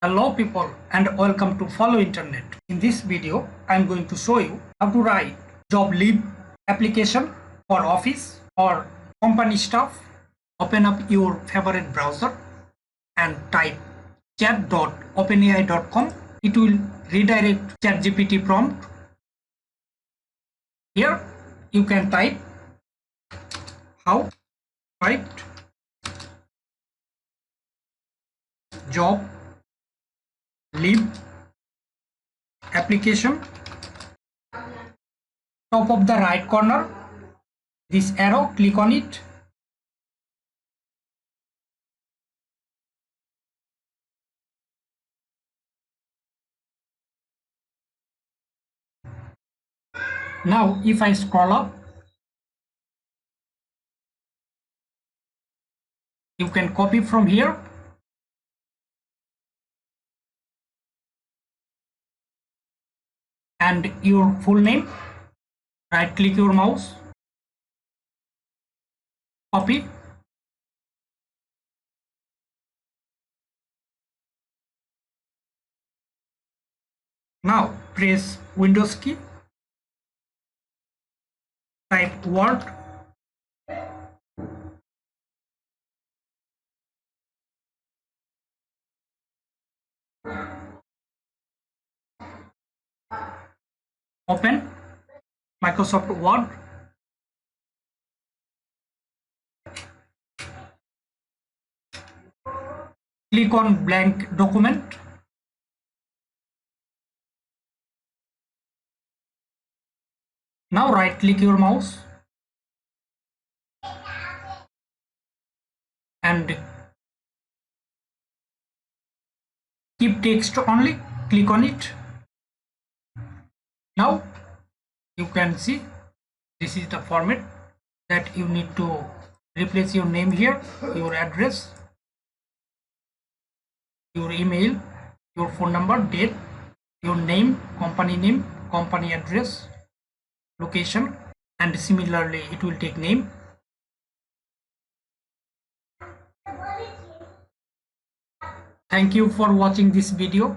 Hello people and welcome to Follow Internet. In this video, I am going to show you how to write job leave application for office or company staff. Open up your favorite browser and type chat.openai.com. It will redirect chatgpt prompt. Here you can type how to write job leave application. Top of the right corner, this arrow, click on it. Now if I scroll up, you can copy from here and your full name. Right click your mouse, copy. Now press Windows key, type Word, open Microsoft Word, click on blank document. Now right click your mouse and keep text only, click on it. Now you can see this is the format that you need to replace your name here, your address, your email, your phone number, date, your name, company address, location, and similarly it will take name. Thank you for watching this video.